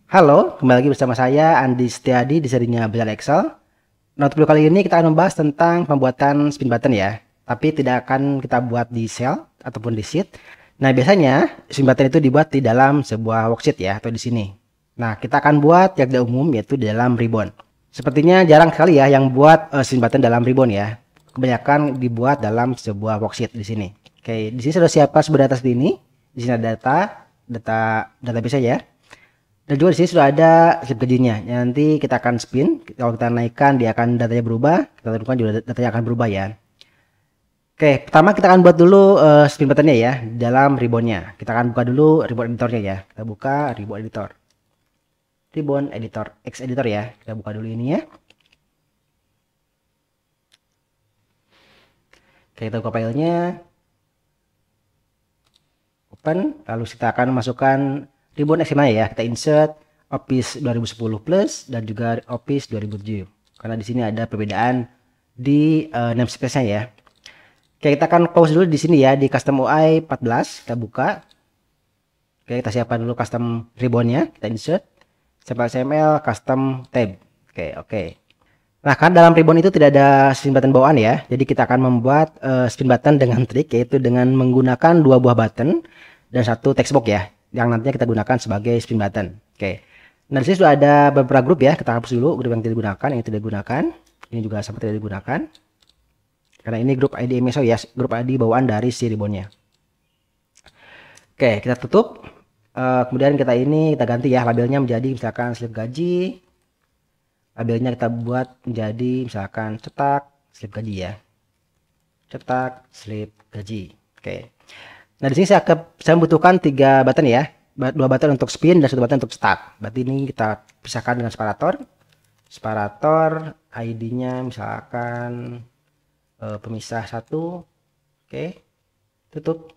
Halo, kembali lagi bersama saya Andi Setiadi di serinya Belajar Excel. Nah, untuk video kali ini kita akan membahas tentang pembuatan spin button ya. Tapi tidak akan kita buat di cell ataupun di sheet. Nah, biasanya spin button itu dibuat di dalam sebuah worksheet ya, atau di sini. Nah, kita akan buat yang umum yaitu di dalam ribbon. Sepertinya jarang sekali ya yang buat spin button dalam ribbon ya. Kebanyakan dibuat dalam sebuah worksheet di sini. Oke, di sini sudah siapkan sumber data seperti ini. Di sini ada database ya. Dan juga di sini sudah ada slip gajinya. Nanti kita akan spin. Kalau kita naikkan, dia akan datanya berubah. Kita turunkan juga datanya akan berubah ya. Oke, pertama kita akan buat dulu spin buttonnya ya dalam ribbonnya. Kita akan buka dulu ribbon editornya ya. Kita buka ribbon editor. Ribbon editor, X editor ya. Kita buka dulu ini ya. Oke, kita buka filenya. Open. Lalu kita akan masukkan ribbon XML ya, kita insert Office 2010 Plus dan juga Office 2007 karena di sini ada perbedaan di namespace-nya ya. Oke, kita akan pause dulu di sini ya di custom UI 14, kita buka. Oke, kita siapkan dulu custom ribbonnya, kita insert XML custom tab. Oke. Nah, kan dalam ribbon itu tidak ada spin button bawaan ya, jadi kita akan membuat spin button dengan trik, yaitu dengan menggunakan 2 buah button dan 1 text box ya, yang nantinya kita gunakan sebagai spin button. Oke. Nah, disini sudah ada beberapa grup ya. Kita hapus dulu grup yang tidak digunakan, yang tidak digunakan. Ini juga sama tidak digunakan. Karena ini grup ID MSO ya, grup ID bawaan dari si ribbonnya. Oke, kita tutup. Kemudian kita ganti ya labelnya menjadi misalkan slip gaji. Labelnya kita buat menjadi misalkan cetak slip gaji ya. Cetak slip gaji. Oke. Nah, di sini saya membutuhkan 3 button ya. 2 button untuk spin dan 1 button untuk start. Berarti ini kita pisahkan dengan separator. Separator ID-nya misalkan pemisah 1. Oke. Tutup.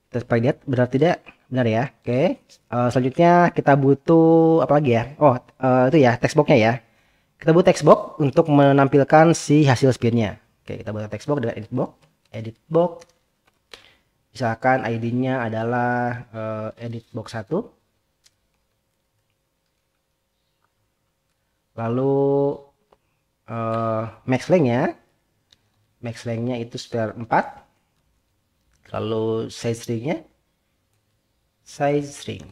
Kita lihat benar tidak? Benar ya. Oke. Selanjutnya kita butuh apa lagi ya? Oh, itu ya text box-nya ya. Kita butuh text box untuk menampilkan si hasil spinnya. Oke, kita butuh text box dengan edit box. Edit box. Misalkan ID-nya adalah edit box 1. Lalu max length-nya. Max length-nya itu sekitar 4. Lalu size string-nya. Size string.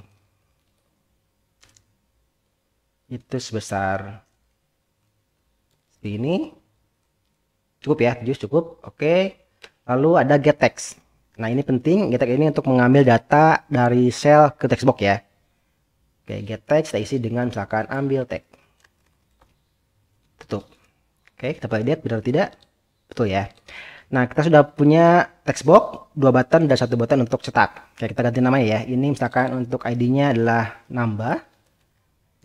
Itu sebesar seperti ini. Cukup ya, 7 cukup. Oke. Lalu ada get text. Nah, ini penting, get text ini untuk mengambil data dari sel ke text box ya. Oke, get text kita isi dengan misalkan ambil text. Tutup. Oke, kita lihat benar tidak? Betul ya. Nah, kita sudah punya text box, 2 button dan 1 button untuk cetak. Oke, kita ganti namanya ya. Ini misalkan untuk ID-nya adalah nambah.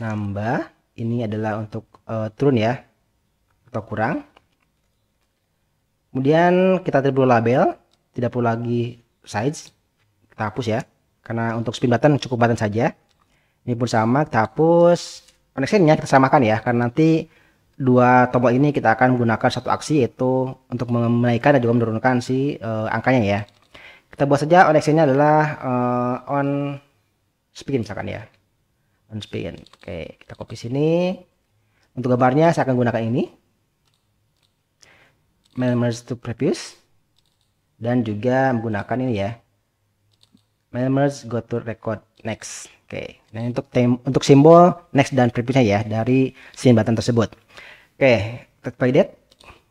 Nambah. Ini adalah untuk turun ya. Atau kurang. Kemudian kita tidak perlu label. Tidak perlu lagi size, kita hapus ya, karena untuk spin button cukup button saja. Ini pun sama, kita hapus. Connection-nya kita samakan ya, karena nanti 2 tombol ini kita akan menggunakan satu aksi, yaitu untuk menaikkan dan juga menurunkan si angkanya ya. Kita buat saja connection-nya adalah on spin misalkan ya, on spin. Oke, kita copy sini. Untuk gambarnya saya akan gunakan ini, merge to previous. Dan juga menggunakan ini ya, merge go to record next. Oke, nah untuk simbol next dan previousnya ya dari spin button tersebut. Oke, terpilih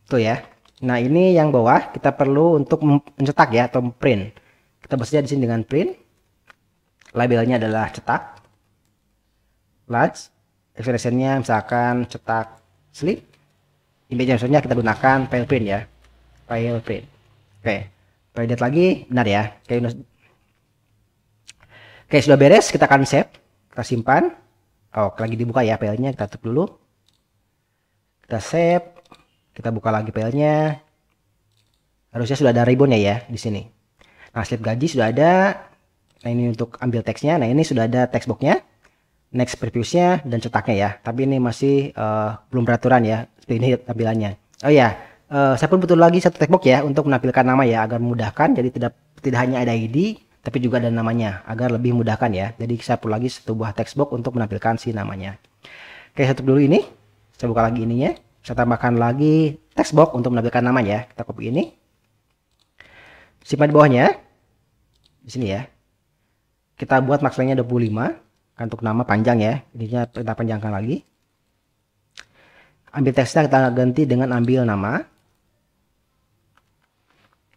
tuh ya. Nah, ini yang bawah kita perlu untuk mencetak ya atau print. Kita bahasnya di sini dengan print. Labelnya adalah cetak. Large. Expressionnya misalkan cetak slip. Image-nya kita gunakan file print ya. File print. Oke. Lihat lagi, benar ya. Oke, sudah beres, kita akan save, kita simpan. Oh, lagi dibuka ya filenya, kita tutup dulu. Kita save, kita buka lagi filenya. Harusnya sudah ada ribbonnya ya di sini. Nah, slip gaji sudah ada. Nah, ini untuk ambil teksnya. Nah, ini sudah ada text box-nya, next previous-nya dan cetaknya ya. Tapi ini masih belum peraturan ya. Seperti ini tampilannya. Oh ya. Saya pun butuh lagi 1 text box ya untuk menampilkan nama ya agar memudahkan, jadi tidak hanya ada ID tapi juga ada namanya agar lebih mudahkan ya. Jadi saya perlu lagi sebuah textbox untuk menampilkan si namanya. Oke, saya tutup dulu ini. Saya buka lagi ininya. Saya tambahkan lagi textbox untuk menampilkan namanya. Kita copy ini. Simpan di bawahnya. Di sini ya. Kita buat max lengthnya 25. Kan untuk nama panjang ya. Ininya kita panjangkan lagi. Ambil teksnya kita ganti dengan ambil nama.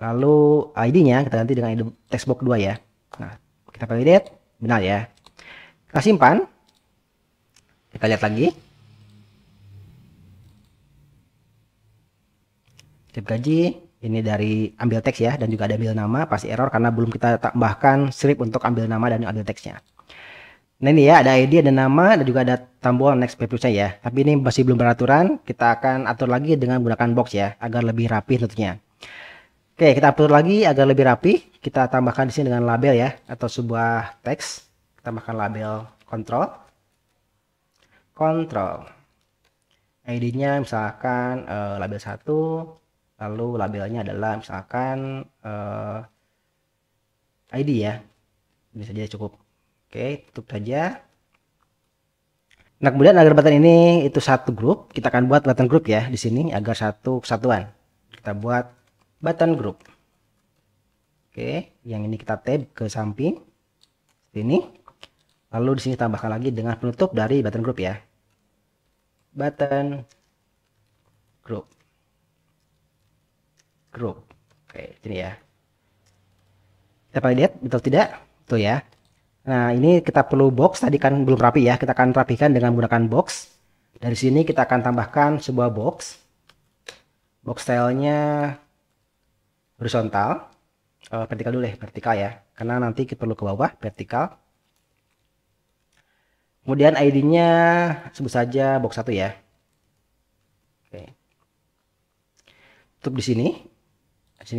Lalu ID-nya kita ganti dengan ID textbox 2 ya. Nah, kita validate, benar ya. Kita simpan. Kita lihat lagi. Setiap gaji, ini dari ambil teks ya, dan juga ada ambil nama, pasti error karena belum kita tambahkan script untuk ambil nama dan ambil teksnya. Nah ini ya, ada ID, ada nama, dan juga ada tombol next previewnya ya. Tapi ini masih belum beraturan, kita akan atur lagi dengan menggunakan box ya, agar lebih rapi tentunya. Oke, kita atur lagi agar lebih rapi. Kita tambahkan di sini dengan label ya, atau sebuah teks. Tambahkan label control. ID-nya misalkan label 1, lalu labelnya adalah misalkan ID ya. Ini saja cukup. Oke, tutup saja. Nah, kemudian agar button ini itu satu grup, kita akan buat button group ya di sini agar satu kesatuan. Kita buat button group. Oke, yang ini kita tab ke samping seperti ini. Lalu di sini tambahkan lagi dengan penutup dari button group ya. Button group. Oke, ini ya. Kita lihat betul tidak? Betul ya. Nah, ini kita perlu box, tadi kan belum rapi ya. Kita akan rapikan dengan menggunakan box. Dari sini kita akan tambahkan sebuah box. Box stylenya horizontal, vertikal dulu deh, vertikal ya, karena nanti kita perlu ke bawah, vertikal. Kemudian ID-nya sebut saja box 1 ya. Oke. Tutup di sini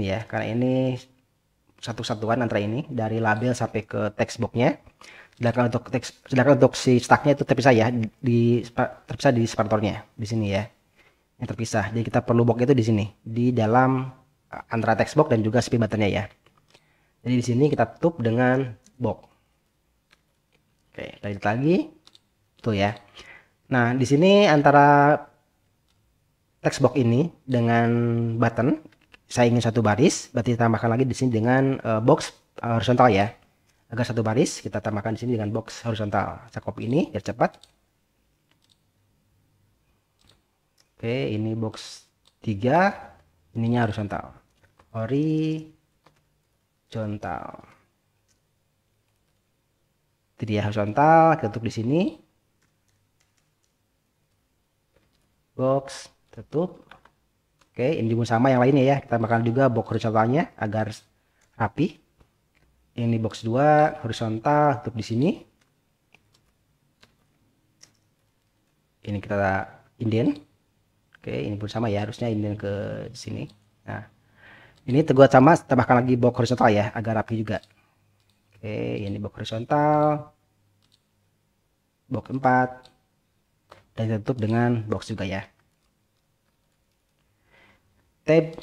ya, karena ini satu kesatuan antara ini dari label sampai ke text box-nya. Sedangkan untuk si stacknya itu terpisah ya, terpisah di separatornya di sini ya, yang terpisah. Jadi kita perlu box itu di sini, di dalam antara text box dan juga spin buttonnya ya. Jadi di sini kita tutup dengan box. Oke, kita lihat lagi, tuh ya. Nah, di sini antara text box ini dengan button, saya ingin satu baris, berarti tambahkan lagi di sini dengan box horizontal ya. Agar satu baris, kita tambahkan di sini dengan box horizontal. Saya copy ini biar cepat. Oke, ini box 3, ininya horizontal. Jadi ya horizontal, kita tutup di sini. Box, tutup. Oke, ini juga sama yang lainnya ya. Kita tambahkan juga box horizontalnya agar rapi. Ini box 2 horizontal, tutup di sini. Ini kita indent. Oke, ini pun sama ya, harusnya indent ke sini. Nah, ini teguh sama, tambahkan lagi box horizontal ya, agar rapi juga. Oke, ini box horizontal, box 4, dan ditutup dengan box juga ya. Tab,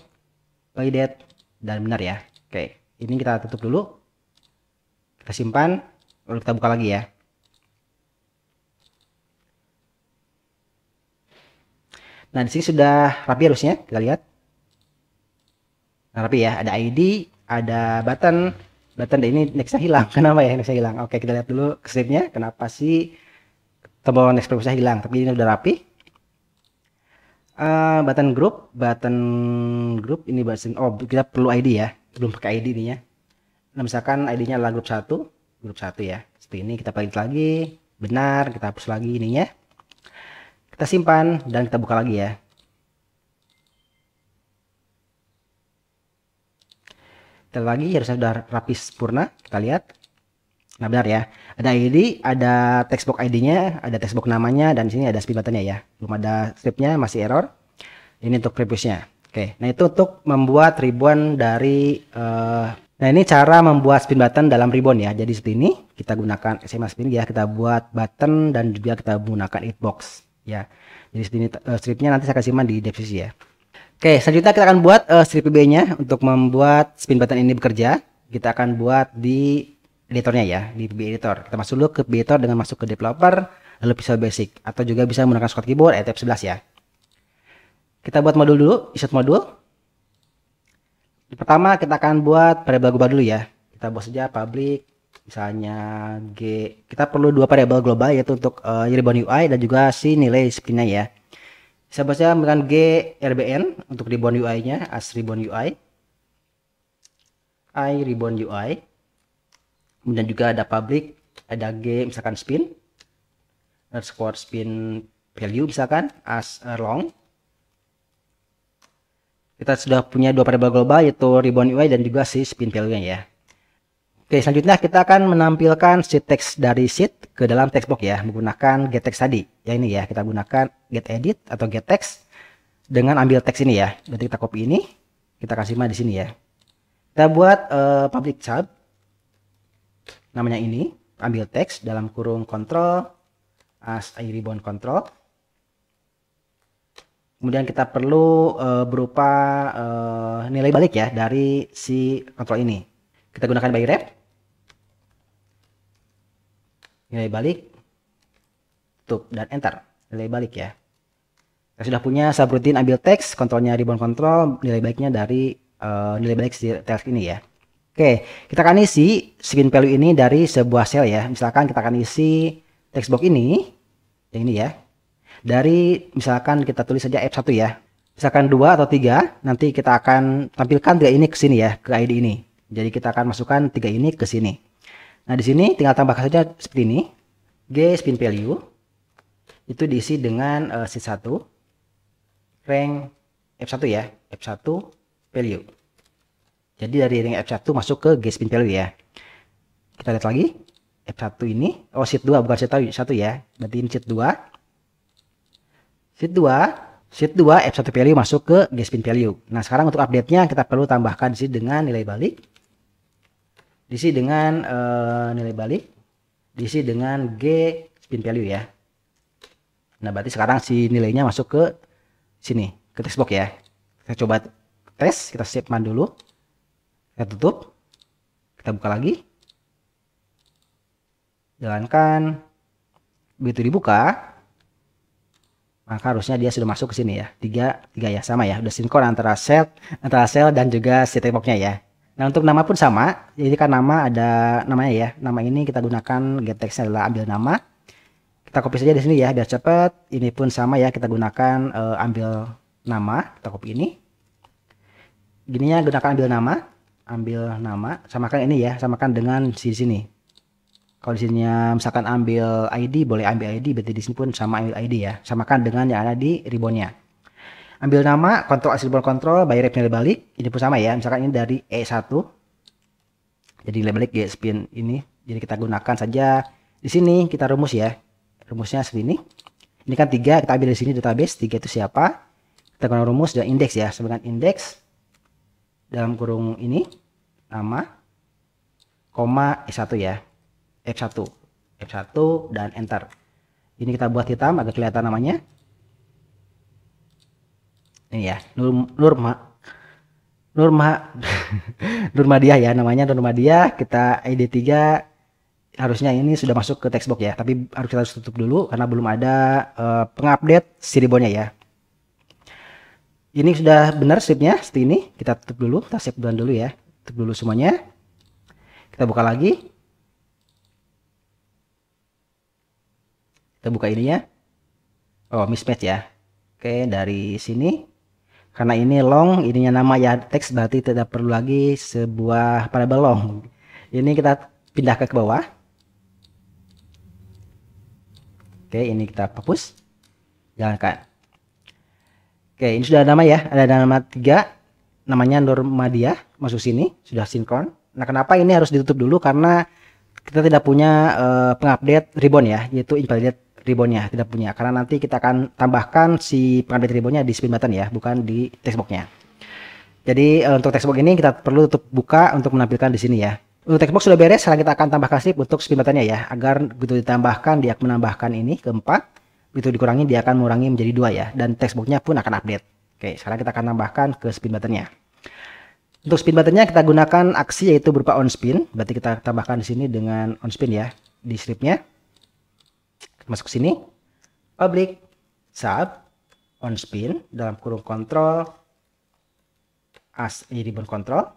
validate, dan benar ya. Oke, ini kita tutup dulu. Kita simpan, lalu kita buka lagi ya. Nah, di sini sudah rapi harusnya, kita lihat. Nah, rapi ya, ada ID, ada button ini nextnya hilang. Kenapa ya nextnya hilang? Oke, kita lihat dulu ke stripnya, kenapa sih tombol next previewnya hilang, tapi ini udah rapi. Button group ini button, oh kita perlu ID ya, belum pakai ID nih ya. Nah, misalkan ID-nya adalah grup 1 ya, seperti ini. Kita pilih lagi, benar, kita hapus lagi ininya, kita simpan dan kita buka lagi ya. Kita lagi harusnya sudah rapi sempurna, kita lihat. Nah, benar ya, ada ID, ada textbox ID-nya, ada textbox namanya, dan di sini ada spin button-nya ya. Belum ada script-nya, masih error. Ini untuk previous-nya. Oke, nah itu untuk membuat ribbon dari nah ini cara membuat spin button dalam ribbon ya. Jadi seperti ini, kita gunakan SMA spin ya, kita buat button dan juga kita menggunakan hitbox ya. Jadi seperti ini stripnya nanti saya akan simpan di deskripsi ya. Oke, selanjutnya kita akan buat strip PB-nya untuk membuat spin button ini bekerja. kita akan buat di editornya ya, di VB Editor. Kita masuk dulu ke VB Editor dengan masuk ke developer, lalu Visual Basic, atau juga bisa menggunakan shortcut keyboard F11 ya. Kita buat modul dulu, insert modul. Pertama kita akan buat variabel global dulu ya. Kita buat saja public, misalnya G. Kita perlu dua variabel global yaitu untuk ribbon UI dan juga si nilai spinnya ya. Saya baca dengan G RBN untuk ribbon UI-nya as ribbon UI, I ribbon UI. Kemudian juga ada public, ada G misalkan spin, underscore spin value misalkan as long. Kita sudah punya dua variabel global yaitu ribbon UI dan juga si spin value-nya ya. Oke, selanjutnya kita akan menampilkan si teks dari sheet ke dalam text box ya menggunakan get text tadi. Ya ini ya, kita gunakan get edit atau get text dengan ambil teks ini ya. Berarti kita copy ini, kita kasih di sini ya. Kita buat public sub namanya ini, ambil teks dalam kurung control as ribbon control. Kemudian kita perlu berupa nilai balik ya dari si kontrol ini. Kita gunakan by ref. Nilai balik. Tutup dan enter. Nilai balik ya. Kita sudah punya subroutine ambil teks, kontrolnya ribbon control, nilai baliknya dari nilai balik si teks ini ya. Oke, kita akan isi spin value ini dari sebuah cell ya. Misalkan kita akan isi text box ini, yang ini ya. Dari misalkan kita tulis saja F1 ya. Misalkan 2 atau 3, nanti kita akan tampilkan 3 ini ke sini ya, ke ID ini. Jadi kita akan masukkan 3 ini ke sini. Nah, di sini tinggal tambahkan saja seperti ini. G spin value itu diisi dengan sheet 1 rank F1 ya, F1 value. Jadi dari rank F1 masuk ke G spin value ya. Kita lihat lagi. F1 ini, oh sheet 2 bukan sheet 1 ya. Berarti ini sheet 2. Sheet 2 F1 value masuk ke G spin value. Nah, sekarang untuk update-nya kita perlu tambahkan di sini dengan nilai balik. Diisi dengan nilai balik. Diisi dengan G spin value ya. Nah, berarti sekarang si nilainya masuk ke sini, ke text box ya. Kita coba tes, kita save man dulu. Kita tutup. Kita buka lagi. Jalankan. Begitu dibuka, maka harusnya dia sudah masuk ke sini ya. 3 ya, sama ya. Udah sinkron antara cell dan juga si text box-nya ya. Nah, untuk nama pun sama. Jadi kan nama ada namanya ya. Nama ini kita gunakan get text-nya adalah ambil nama. Kita copy saja di sini ya biar cepat. Ini pun sama ya, kita gunakan ambil nama. Kita copy ini. Gininya gunakan ambil nama. Samakan ini ya, samakan dengan di sini. Kalau di sini misalkan ambil ID, boleh ambil ID, berarti di sini pun sama ambil ID ya. Samakan dengan yang ada di ribbonnya. Ambil nama, kontrol as ribbon control, by ref nilai balik. Ini pun sama ya, misalkan ini dari E1. Jadi nilai balik G spin ini. Jadi kita gunakan saja di sini, kita rumus ya. Rumusnya seperti ini. Ini kan 3, kita ambil di sini database. 3 itu siapa? Kita gunakan rumus dan indeks ya. Sebagai indeks dalam kurung ini, nama, koma E1 ya. F1 dan enter. Ini kita buat hitam agar kelihatan namanya. Ini ya, Nurmadiah ya namanya, Nurmadiah. Kita ID 3 harusnya ini sudah masuk ke text box ya, tapi harus tutup dulu karena belum ada pengupdate si ribbonnya ya. Ini sudah benar scriptnya seperti ini. Kita tutup dulu, kita save dulu ya. Tutup dulu semuanya. Kita buka lagi. Kita buka ininya. Oh, mismatch ya. Oke, dari sini. Karena ini long, ininya nama ya teks, berarti tidak perlu lagi sebuah variabel long. Ini kita pindah ke bawah. Oke, ini kita hapus. Jalankan. Oke, ini sudah ada nama ya. Ada nama 3. Namanya Nurmadiah. Masuk sini. Sudah sinkron. Nah, kenapa ini harus ditutup dulu? Karena kita tidak punya pengupdate ribbon ya. Yaitu invalidate ribbonnya tidak punya, karena nanti kita akan tambahkan si pengupdate ribbonnya di spin button ya, bukan di text box-nya. Jadi untuk text box ini kita perlu tutup buka untuk menampilkan di sini ya. Untuk text box sudah beres, sekarang kita akan tambahkan sip untuk spin buttonnya ya, agar begitu ditambahkan dia akan menambahkan ini ke 4, begitu dikurangi dia akan mengurangi menjadi 2 ya, dan text box-nya pun akan update. Oke, sekarang kita akan tambahkan ke spin buttonnya. Untuk spin buttonnya kita gunakan aksi yaitu berupa on spin. Berarti kita tambahkan di sini dengan on spin ya di stripnya. Masuk ke sini, public sub on spin dalam kurung kontrol as ribbon control.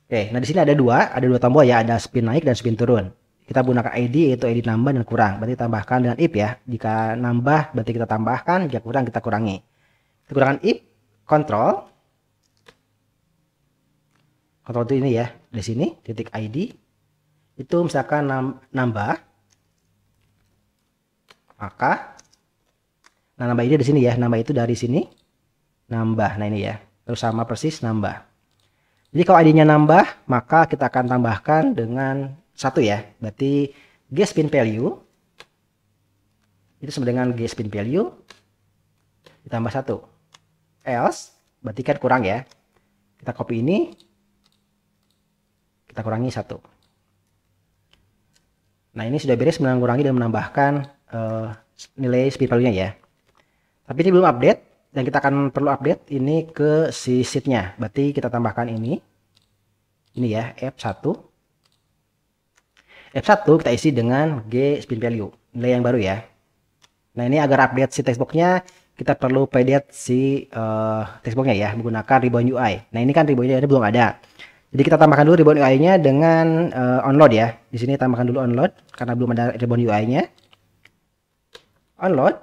Oke, nah di sini ada dua tombol ya, ada spin naik dan spin turun. Kita gunakan ID yaitu ID nambah dan kurang. Berarti tambahkan dengan if ya. Jika nambah berarti kita tambahkan, jika kurang kita kurangi. Kita gunakan if control. Control itu ini ya, di sini titik ID itu misalkan nambah, maka nambah ini di sini ya, nambah itu dari sini nambah. Nah ini ya, terus sama persis nambah. Jadi kalau ID-nya nambah, maka kita akan tambahkan dengan 1 ya. Berarti G spin value itu sama dengan G spin value ditambah 1. Else berarti kan kurang ya. Kita copy ini, kita kurangi 1. Nah ini sudah beres mengurangi dan menambahkan nilai spin value-nya ya. Tapi ini belum update dan kita akan perlu update ini ke si sheet-nya. Berarti kita tambahkan ini ya F1. F1 kita isi dengan G spin value, nilai yang baru ya. Nah ini agar update si textbox-nya kita perlu update si textbox-nya ya menggunakan ribbon UI. Nah ini kan ribbon UI belum ada. Jadi kita tambahkan dulu ribbon UI-nya dengan onload ya. Di sini tambahkan dulu onload karena belum ada ribbon UI-nya. Onload.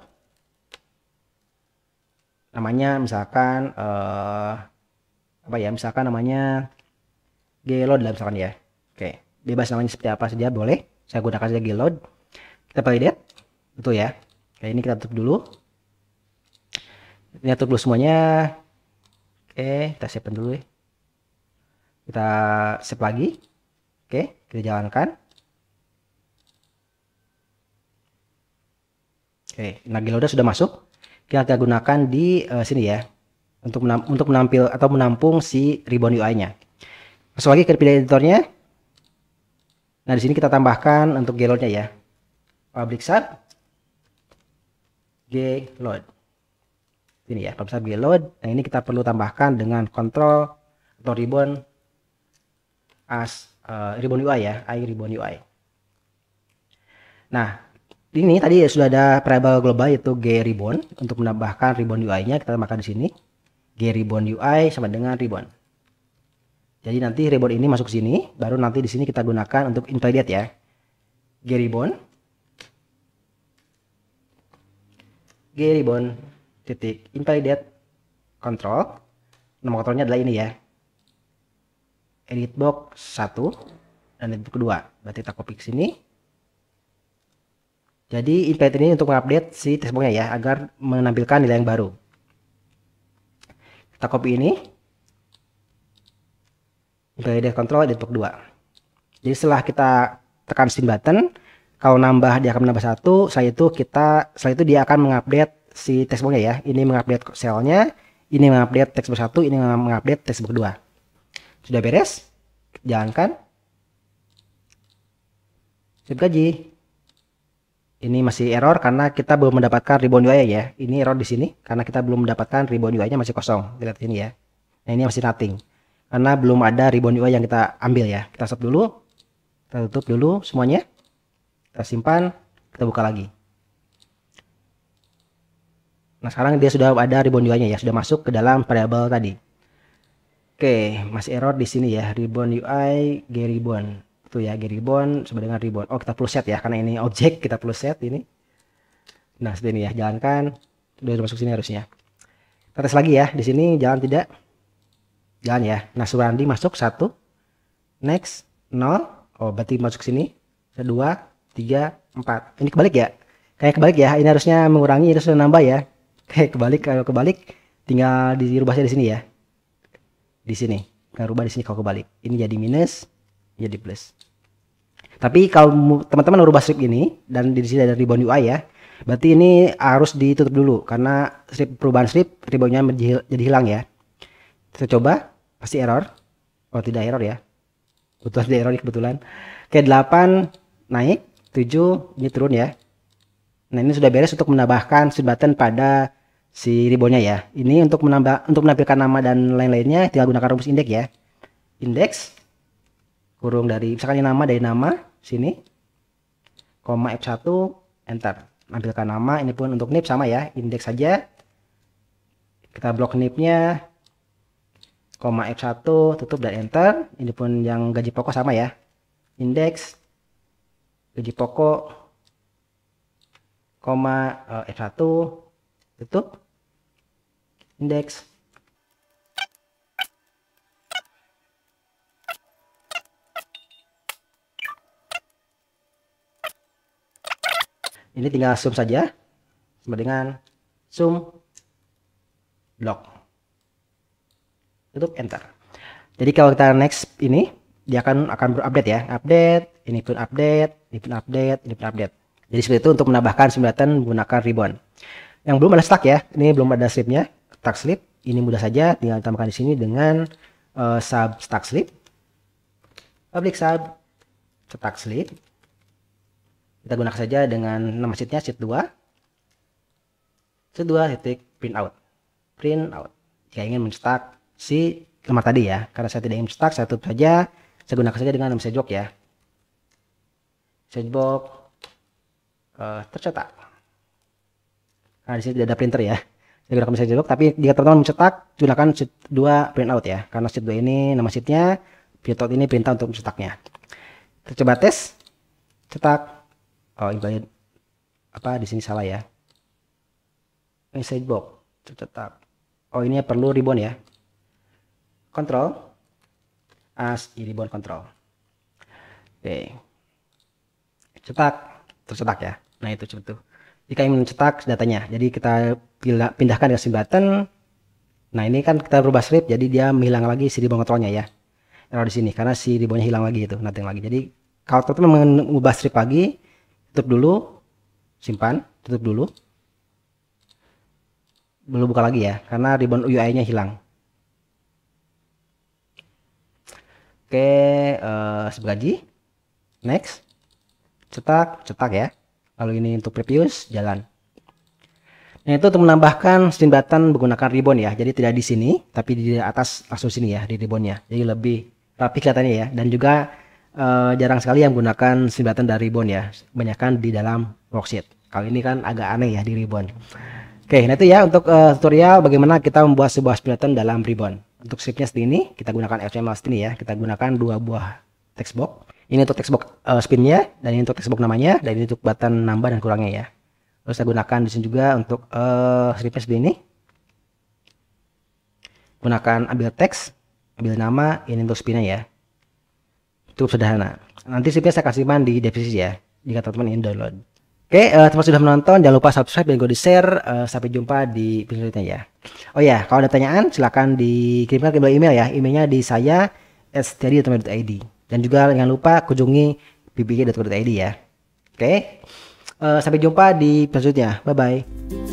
Namanya misalkan apa ya? Misalkan namanya gload lah misalkan ya. Oke, bebas namanya seperti apa saja boleh. Saya gunakan saja gload. Kita validate. Betul ya. Oke, ini kita tutup dulu. Ini tutup dulu semuanya. Oke, kita siapkan dulu ya. Kita save lagi. Oke, kita jalankan. Oke, nah Geloda sudah masuk. Kita gunakan di sini ya. Untuk menampil atau menampung si ribbon UI-nya. Masuk lagi ke pilihan editornya. Nah, di sini kita tambahkan untuk Geload-nya ya. Public sub Geload. Ini ya, public sub Geload. Nah, ini kita perlu tambahkan dengan kontrol atau ribbon as ribbon UI ya, ribbon UI. Nah, ini tadi sudah ada variable global yaitu gribbon. Untuk menambahkan ribbon UI-nya kita tambahkan di sini. Gribbon UI sama dengan ribbon. Jadi nanti ribbon ini masuk sini, baru nanti di sini kita gunakan untuk invalidate ya. Gribbon titik invalidate control. Nama kontrolnya adalah ini ya. Edit box 1 dan edit box 2. Berarti kita copy ke sini. Jadi invalidate ini untuk mengupdate si textbox-nya ya agar menampilkan nilai yang baru. Kita copy ini. Invalidate control edit box 2. Jadi setelah kita tekan spin button, kalau nambah dia akan menambah 1, setelah itu dia akan mengupdate si textbox-nya ya. Ini mengupdate cell-nya, ini mengupdate textbox 1, ini mengupdate textbox 2. Sudah beres? Jalankan. Sip gaji. Ini masih error karena kita belum mendapatkan ribbon UI ya. Ini error di sini karena kita belum mendapatkan ribbon UI-nya masih kosong. Lihat ini ya. Nah, ini masih nothing. Karena belum ada ribbon UI yang kita ambil ya. Kita stop dulu. Kita tutup dulu semuanya. Kita simpan, kita buka lagi. Nah, sekarang dia sudah ada ribbon UI-nya ya, sudah masuk ke dalam variable tadi. Oke, masih error di sini ya, ribbon UI gribbon. Itu ya, gribbon sama dengan ribbon. Oh, kita perlu set ya, karena ini objek kita perlu set ini. Nah, seperti ini ya, jalankan. Sudah masuk sini harusnya. Kita tes lagi ya, di sini jalan tidak? Jalan ya. Nah, Surandi masuk 1. Next 0. Oh, berarti masuk sini. 2, 3, 4. Ini kebalik ya? Kayak kebalik ya. Ini harusnya mengurangi, ini sudah nambah ya. Kayak kebalik, kalau kebalik tinggal dirubah saja di sini ya. Di sini. Kita rubah di sini kalau kebalik. Ini jadi minus, jadi plus. Tapi kalau teman-teman merubah strip ini dan di sini ada ribbon UI ya, berarti ini harus ditutup dulu karena perubahan strip ribbonnya jadi hilang ya. Kita coba, pasti error. Oh, tidak error ya. Betul, tidak error kebetulan. Oke, 8 naik, 7 ini turun ya. Nah, ini sudah beres untuk menambahkan spin button pada si ribbonnya ya. Ini untuk menampilkan nama dan lain-lainnya tinggal gunakan rumus indeks ya. Indeks kurung dari misalkan ini nama dari nama sini, koma F1 enter. Nampilkan nama, ini pun untuk nib sama ya, indeks saja. Kita blok nibnya, koma F1 tutup dan enter. Ini pun yang gaji pokok sama ya. Indeks gaji pokok koma F1 tutup indeks. Ini tinggal zoom saja sama dengan zoom block, tutup enter. Jadi kalau kita next ini dia akan berupdate ya, update, ini pun update, ini pun update, ini pun update. Jadi seperti itu untuk menambahkan spin button menggunakan ribbon. Yang belum ada stack ya, ini belum ada slipnya, stack slip. Ini mudah saja, tinggal tambahkan di sini dengan sub stack slip, public sub stack slip. Kita gunakan saja dengan nama sheetnya sheet 2 titik print out. Jika ingin mencetak si lembar tadi ya, karena saya tidak ingin mencetak, saya tutup saja. Saya gunakan saja dengan message box ya. Message box tercetak. Nah, di sini tidak ada printer ya. Saya gunakan message box, tapi jika teman-teman mencetak, gunakan sheet 2 print out ya. Karena sheet 2 ini nama sheetnya, print out ini perintah untuk mencetaknya. Kita coba tes. Cetak. Oh, invalid. Apa di sini salah ya? Message box tercetak. Oh, ini perlu ribbon ya. Control as ribbon control. Oke. Cetak, tercetak ya. Nah, itu seperti itu. Jika ingin mencetak datanya, jadi kita pindahkan ke spin button. Nah, ini kan kita berubah strip, jadi dia menghilang lagi si ribbon kontrolnya ya. Error di sini karena si ribbonnya hilang lagi itu, nothing lagi. Jadi kalau teman-teman mengubah strip lagi, tutup dulu, simpan, tutup dulu. Belum buka lagi ya, karena ribbon UI-nya hilang. Oke, sebagai next, cetak ya. Lalu ini untuk previous, jalan. Nah, itu untuk menambahkan spin button menggunakan ribbon ya. Jadi tidak di sini, tapi di atas langsung sini ya, di ribbonnya. Jadi lebih rapi kelihatannya ya. Dan juga jarang sekali yang menggunakan spin button dari ribbon ya. Kebanyakan di dalam worksheet. Kali ini kan agak aneh ya di ribbon. Oke, nah itu ya untuk tutorial bagaimana kita membuat sebuah spin button dalam ribbon. Untuk scriptnya seperti ini, kita gunakan HTML seperti ini ya. Kita gunakan 2 buah text box. Ini untuk text box spinnya, dan ini untuk text box namanya, dan ini untuk button nambah dan kurangnya ya. Terus saya gunakan di sini juga untuk scriptnya seperti ini. Gunakan ambil teks, ambil nama, ini untuk spinnya ya. Cukup sederhana. Nanti scriptnya saya kasih simpan di deskripsi ya, jika teman-teman ingin download. Oke, teman sudah menonton, jangan lupa subscribe dan go di share. Sampai jumpa di video selanjutnya ya. Oh ya, kalau ada pertanyaan silahkan dikirimkan ke email ya. Emailnya di saya @steady.id. Dan juga jangan lupa kunjungi bbg.co.id ya. Oke, sampai jumpa di video selanjutnya. Bye bye.